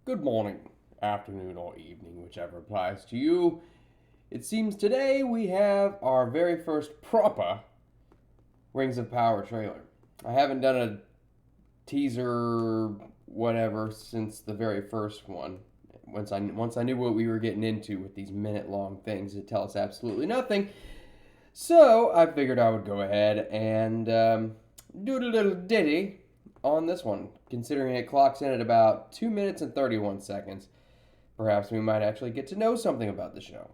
good morning, afternoon, or evening, whichever applies to you. It seems today we have our very first proper Rings of Power trailer. I haven't done a teaser whatever since the very first one. Once I knew what we were getting into with these minute-long things that tell us absolutely nothing. So I figured I would go ahead and do a little ditty on this one, considering it clocks in at about 2 minutes and 31 seconds. Perhaps we might actually get to know something about the show.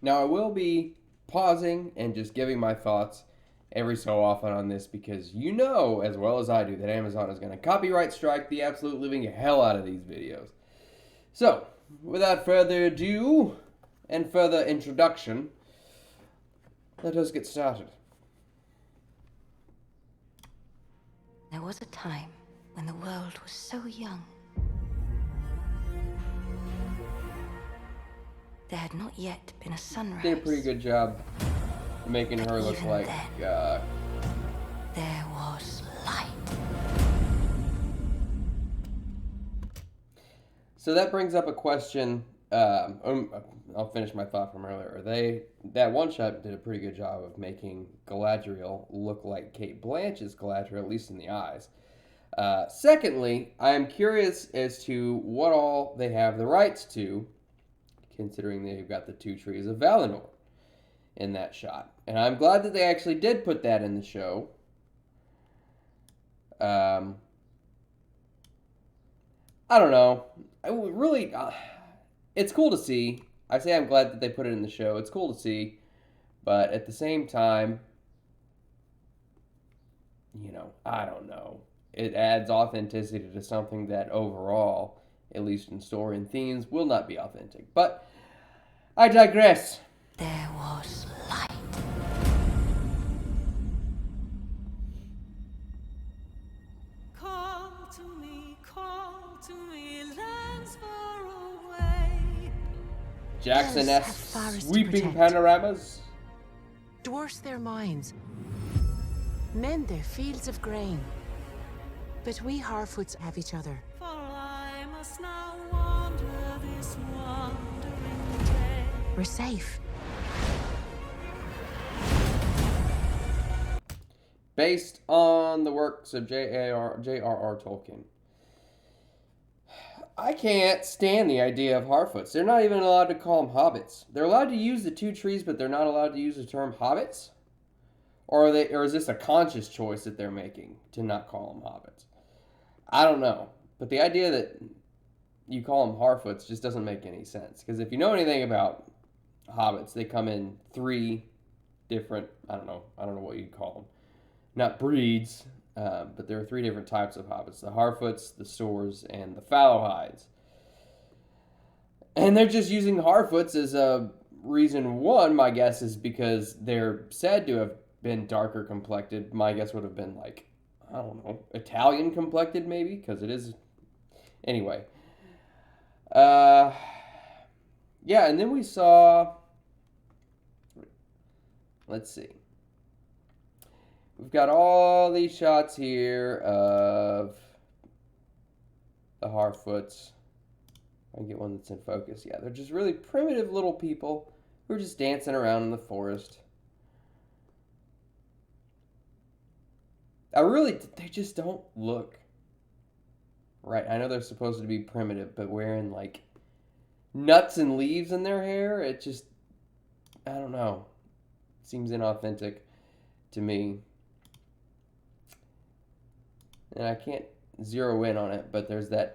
Now, I will be pausing and just giving my thoughts every so often on this because you know as well as I do that Amazon is going to copyright strike the absolute living hell out of these videos. So, without further ado and further introduction, let us get started. There was a time when the world was so young. There had not yet been a sunrise. Did a pretty good job making her look even like then, there was light. So that brings up a question. I'll finish my thought from earlier. That one shot did a pretty good job of making Galadriel look like Kate Blanchett's Galadriel, at least in the eyes. Secondly, I am curious as to what all they have the rights to, considering they've got the two trees of Valinor in that shot. And I'm glad that they actually did put that in the show. I don't know. It's cool to see. I say I'm glad that they put it in the show. It's cool to see. But at the same time, I don't know. It adds authenticity to something that overall, at least in story and themes, will not be authentic. But I digress. There was light. Call to me, lands far away. Jackson-esque sweeping panoramas. Dwarfs their minds, mend their fields of grain. But we Harfoots have each other. For I must now wander this wandering day. We're safe. Based on the works of J.R.R. Tolkien. I can't stand the idea of Harfoots. They're not even allowed to call them hobbits. They're allowed to use the two trees, but they're not allowed to use the term hobbits? Or is this a conscious choice that they're making to not call them hobbits? I don't know. But the idea that you call them Harfoots just doesn't make any sense. Because if you know anything about hobbits, they come in three different, I don't know what you'd call them. Not breeds, but there are three different types of hobbits. The Harfoots, the Stores, and the Fallowhides. And they're just using Harfoots as a reason. One, my guess, is because they're said to have been darker complected. My guess would have been like, I don't know, Italian complected maybe, because it is. Anyway. Yeah, and then we saw, let's see. We've got all these shots here of the Harfoots. I can get one that's in focus. Yeah, they're just really primitive little people who are just dancing around in the forest. They just don't look right. I know they're supposed to be primitive, but wearing like nuts and leaves in their hair, it just, I don't know. It seems inauthentic to me. And I can't zero in on it, but there's the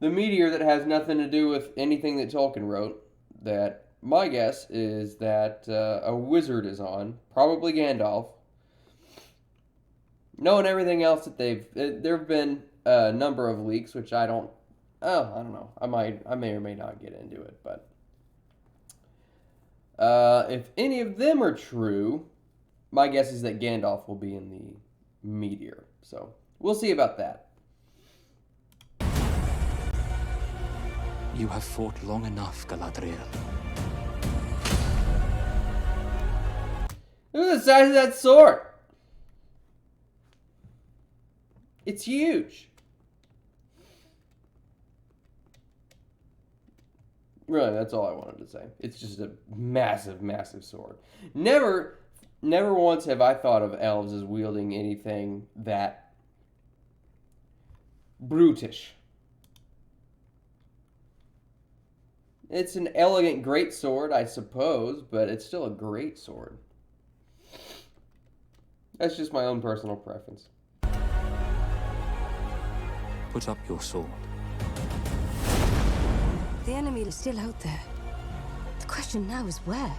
meteor that has nothing to do with anything that Tolkien wrote, that my guess is that a wizard is on, probably Gandalf. Knowing everything else that there have been a number of leaks, which I don't know. I may or may not get into it, but if any of them are true, my guess is that Gandalf will be in the meteor. So we'll see about that. You have fought long enough, Galadriel. Look at the size of that sword. It's huge. Really, that's all I wanted to say. It's just a massive, massive sword. Never once have I thought of elves as wielding anything that brutish. It's an elegant great sword, I suppose, but it's still a great sword. That's just my own personal preference. Put up your sword. The enemy is still out there. The question now is where?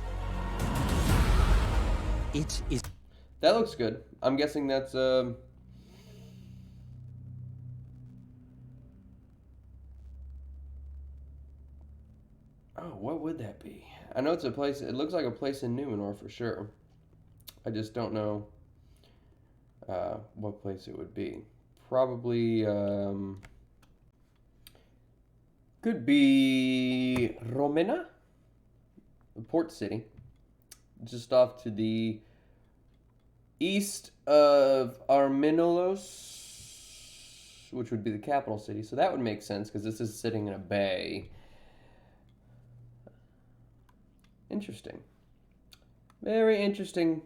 It is. That looks good. I'm guessing that's Oh, what would that be? I know it's a place. It looks like a place in Numenor for sure. I just don't know what place it would be. Probably could be Romena, the port city, just off to the east of Arminolos, which would be the capital city. So that would make sense because this is sitting in a bay. Interesting. Very interesting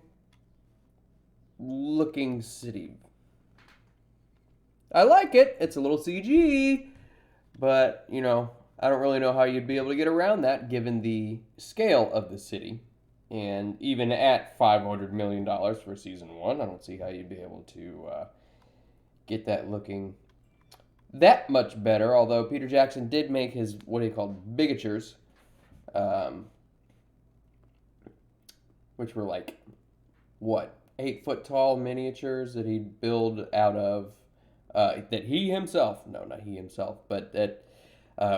looking city. I like it. It's a little CG, but, you know, I don't really know how you'd be able to get around that given the scale of the city. And even at $500 million for season 1, I don't see how you'd be able to get that looking that much better. Although Peter Jackson did make his, what he called, bigatures, which were like, what, 8-foot tall miniatures that he'd build out of, that he himself, no, not he himself, but that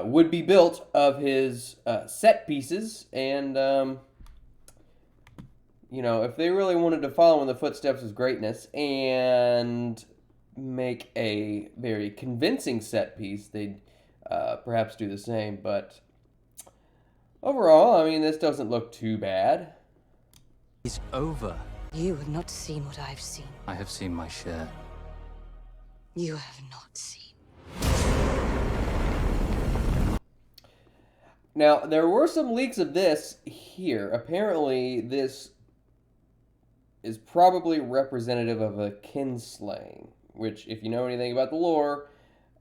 would be built of his set pieces. And, you know, if they really wanted to follow in the footsteps of greatness and make a very convincing set piece, they'd perhaps do the same. But overall, I mean, this doesn't look too bad. It's over. You have not seen what I've seen. I have seen my share. You have not seen. Now, there were some leaks of this here. Apparently, this is probably representative of a kinslaying, which, if you know anything about the lore,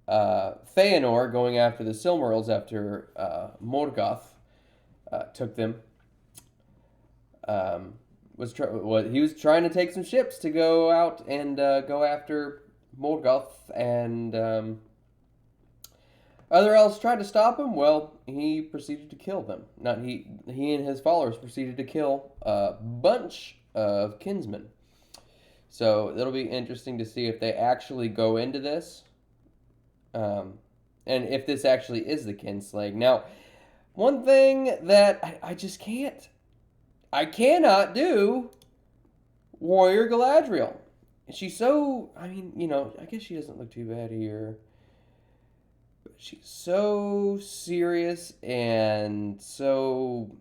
Feanor going after the Silmarils after Morgoth took them. He was trying to take some ships to go out and go after Morgoth, and other elves tried to stop him. Well, he proceeded to kill them. He and his followers proceeded to kill a bunch of kinsmen. So it'll be interesting to see if they actually go into this, and if this actually is the kinslaying. Now, one thing that I just can't. I cannot do Warrior Galadriel. She's so, I mean, you know, I guess she doesn't look too bad here. But she's so serious and so,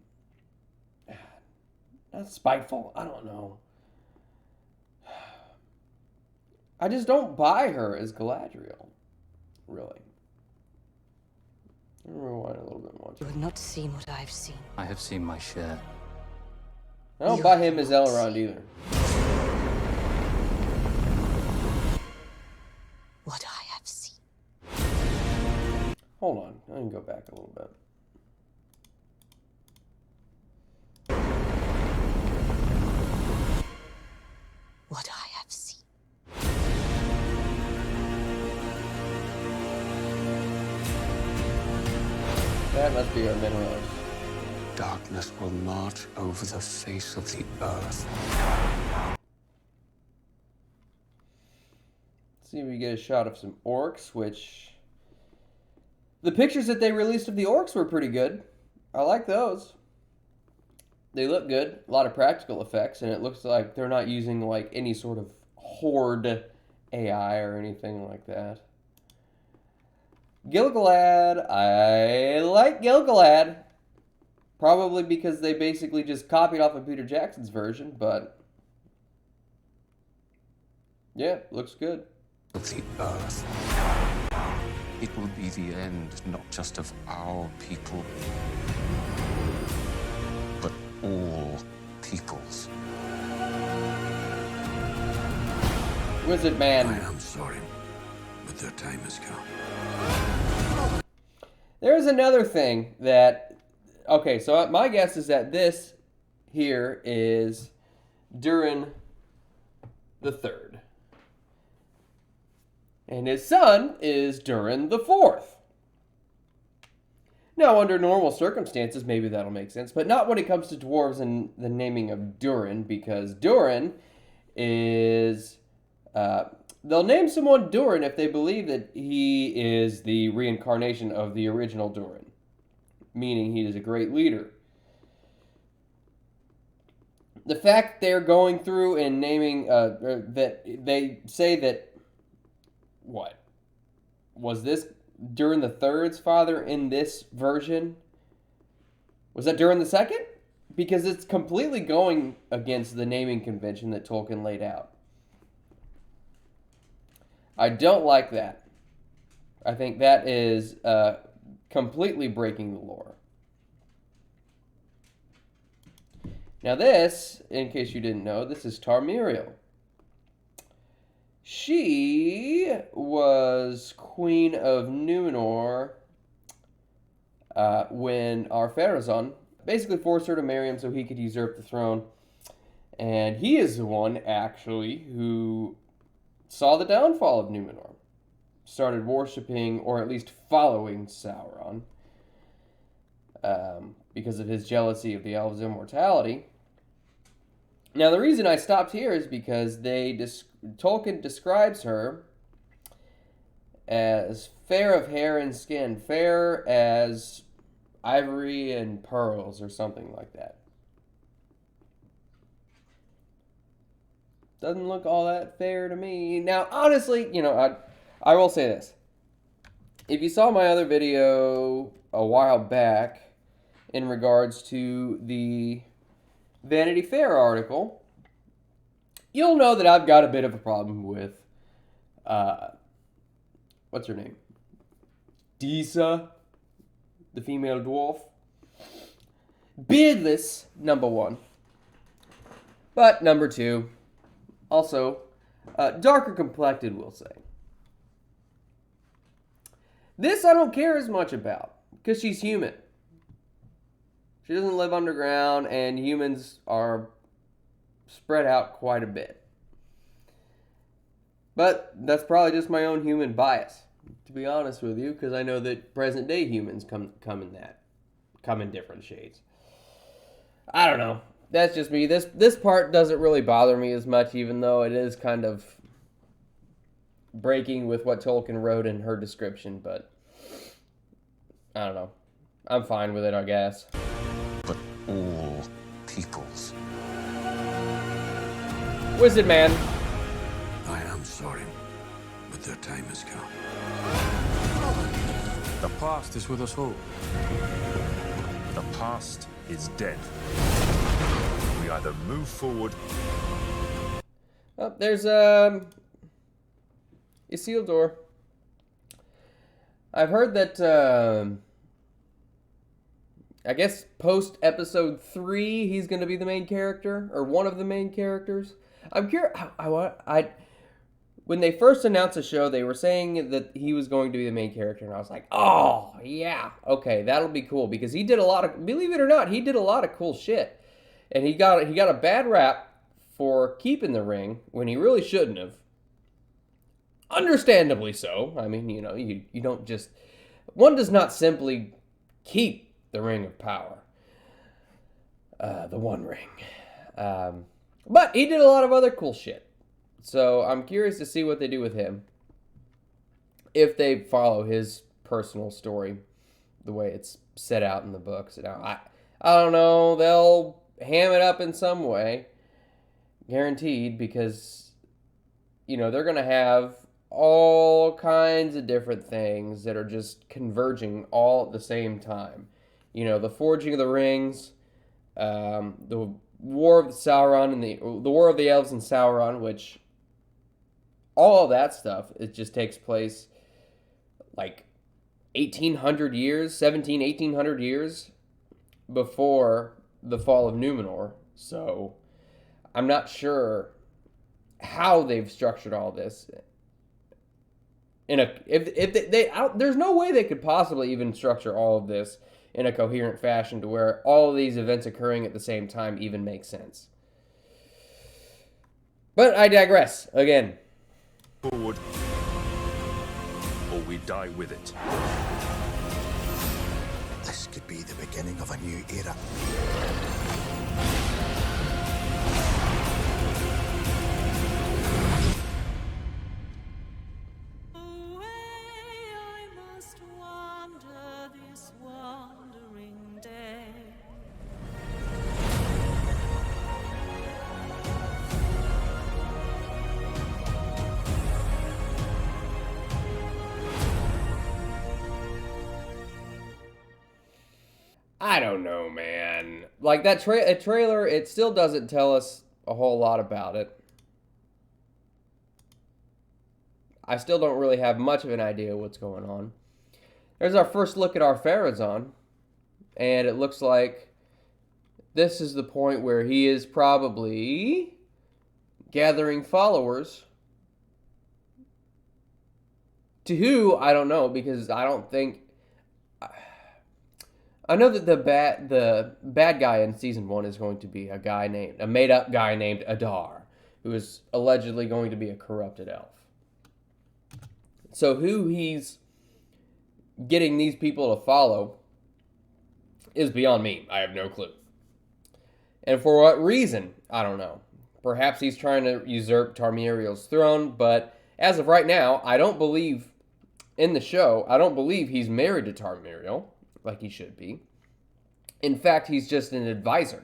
not spiteful, I don't know. I just don't buy her as Galadriel, really. I'm going to rewind a little bit more. You have not seen what I've seen. I have seen my share. I don't buy him as Elrond either. What I have seen. Hold on, I can go back a little bit. What I have seen. That must be our minerals. Darkness will march over the face of the earth. Let's see if we get a shot of some orcs, which... The pictures that they released of the orcs were pretty good. I like those. They look good. A lot of practical effects, and it looks like they're not using like any sort of horde AI or anything like that. Gil-galad. I like Gil-galad. Probably because they basically just copied off of Peter Jackson's version, but yeah, looks good. Of the earth. It will be the end, not just of our people, but all peoples. Wizard Man. I am sorry, but their time has come. There's another thing that... Okay, so my guess is that this here is Durin the Third. And his son is Durin the Fourth. Now, under normal circumstances, maybe that'll make sense, but not when it comes to dwarves and the naming of Durin, because Durin is... they'll name someone Durin if they believe that he is the reincarnation of the original Durin, meaning he is a great leader. The fact they're going through and naming, that they say that, what? Was this Durin the Third's father in this version? Was that Durin the Second? Because it's completely going against the naming convention that Tolkien laid out. I don't like that. I think that is completely breaking the lore. Now this, in case you didn't know, this is Tarmiriel. She was Queen of Numenor when Ar-Pharazôn basically forced her to marry him so he could usurp the throne. And he is the one, actually, who saw the downfall of Numenor. Started worshipping, or at least following, Sauron. Because of his jealousy of the elves' immortality. Now, the reason I stopped here is because Tolkien describes her as fair of hair and skin, fair as ivory and pearls, or something like that. Doesn't look all that fair to me. Now, honestly, I will say this. If you saw my other video a while back in regards to the Vanity Fair article, you'll know that I've got a bit of a problem with, what's her name? Disa, the female dwarf. Beardless, number one. But number two, also, darker complected, we'll say. This I don't care as much about, because she's human. She doesn't live underground, and humans are spread out quite a bit. But that's probably just my own human bias, to be honest with you, because I know that present-day humans come in different shades. I don't know. That's just me. This part doesn't really bother me as much, even though it is kind of breaking with what Tolkien wrote in her description, but I don't know. I'm fine with it, I guess. But all peoples. Wizard Man. I am sorry, but their time has come. The past is with us all. The past is dead. We either move forward. Oh, there's Isildur. I've heard that I guess post episode 3 he's going to be the main character, or one of the main characters. I'm curious. When they first announced the show, they were saying that he was going to be the main character, and I was like, oh yeah, okay, that'll be cool, because he did a lot of, believe it or not, he did a lot of cool shit, and he got a bad rap for keeping the ring when he really shouldn't have. Understandably so. I mean, you don't just, one does not simply keep the Ring of Power. The One Ring. But he did a lot of other cool shit. So I'm curious to see what they do with him. If they follow his personal story the way it's set out in the books. Now, I don't know. They'll ham it up in some way. Guaranteed. Because, they're going to have all kinds of different things that are just converging all at the same time. The forging of the rings, the War of Sauron, and the War of the Elves and Sauron, which all of that stuff, it just takes place like 1800 years, 1800 years before the fall of Numenor. So I'm not sure how they've structured all this. There's no way they could possibly even structure all of this in a coherent fashion to where all of these events occurring at the same time even make sense. But I digress again. Forward, or we die with it. This could be the beginning of a new era. Away I must wander this wandering day. I don't know, man. Like that trailer, it still doesn't tell us a whole lot about it. I still don't really have much of an idea what's going on. There's our first look at our Pharazôn, and it looks like this is the point where he is probably gathering followers. To who, I don't know, because I don't think... I know that the bad guy in season 1 is going to be a made-up guy named J.R.R, who is allegedly going to be a corrupted elf. So who he's getting these people to follow is beyond me. I have no clue. And for what reason, I don't know. Perhaps he's trying to usurp Tarmiriel's throne, but as of right now, I don't believe he's married to Tarmiriel, like he should be. In fact, he's just an advisor.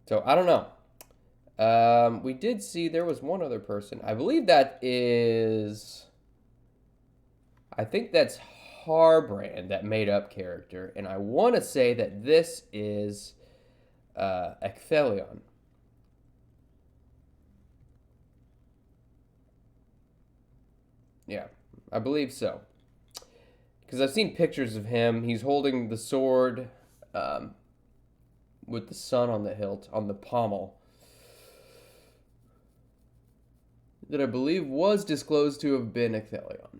So, I don't know. We did see there was one other person. I believe that is... I think that's Harbrand, that made-up character. And I want to say that this is Ecthelion. Yeah, I believe so. Because I've seen pictures of him. He's holding the sword with the sun on the hilt, on the pommel. That I believe was disclosed to have been Ecthelion.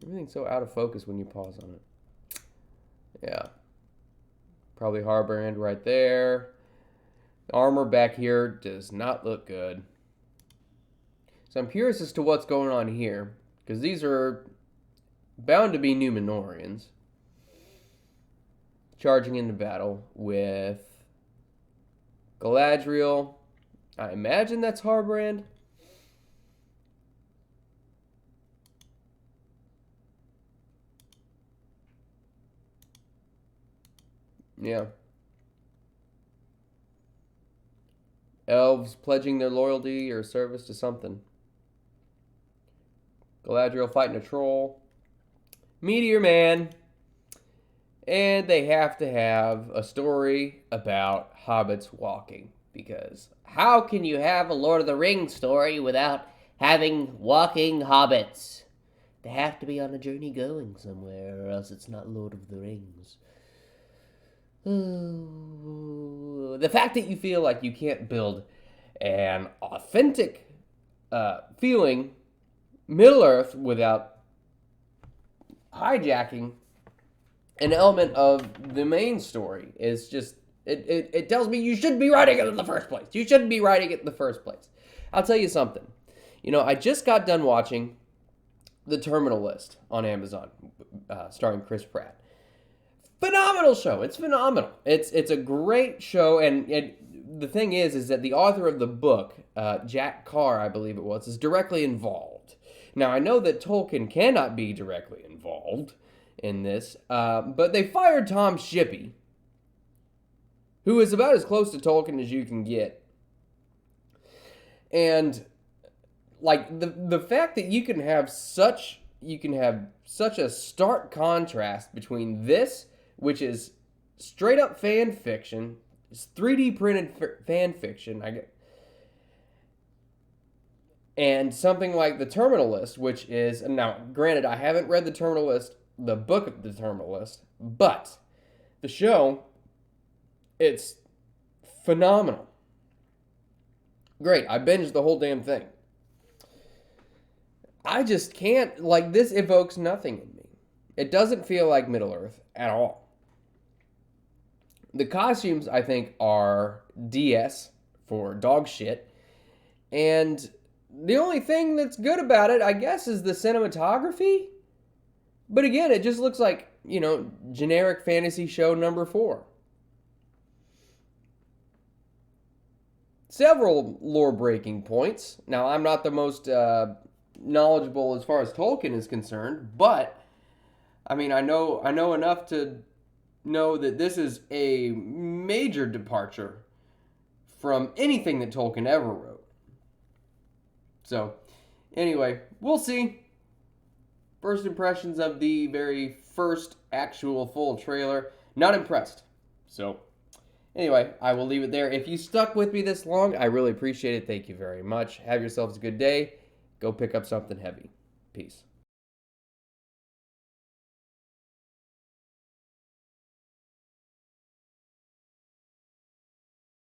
Everything's so out of focus when you pause on it. Yeah. Probably Harbrand right there. The armor back here does not look good. So I'm curious as to what's going on here, because these are bound to be Numenorians charging into battle with Galadriel. I imagine that's Harbrand. Yeah. Elves pledging their loyalty or service to something. Galadriel fighting a troll. Meteor Man. And they have to have a story about hobbits walking. Because how can you have a Lord of the Rings story without having walking hobbits? They have to be on a journey going somewhere, or else it's not Lord of the Rings. The fact that you feel like you can't build an authentic feeling Middle-earth without hijacking an element of the main story is just, it tells me you shouldn't be writing it in the first place. You shouldn't be writing it in the first place. I'll tell you something. You know, I just got done watching The Terminal List on Amazon, starring Chris Pratt. Phenomenal show. It's phenomenal. It's a great show, and the thing is that the author of the book, J.R.R, I believe it was, is directly involved. Now, I know that Tolkien cannot be directly involved in this, but they fired Tom Shippey, who is about as close to Tolkien as you can get. And like the fact that you can have such a stark contrast between this, which is straight up fan fiction, It's 3D printed fan fiction. And something like The Terminal List, which is, now, granted, I haven't read The Terminal List, the book of The Terminal List, but the show, it's phenomenal. Great. I binged the whole damn thing. I just can't, like, this evokes nothing in me. It doesn't feel like Middle-earth at all. The costumes, I think, are DS for dog shit. And the only thing that's good about it, I guess, is the cinematography. But again, it just looks like, generic fantasy show number 4. Several lore-breaking points. Now, I'm not the most knowledgeable as far as Tolkien is concerned, but, I know enough to know that this is a major departure from anything that Tolkien ever wrote. So, anyway, we'll see. First impressions of the very first actual full trailer. Not impressed. So, anyway, I will leave it there. If you stuck with me this long, I really appreciate it. Thank you very much. Have yourselves a good day. Go pick up something heavy. Peace.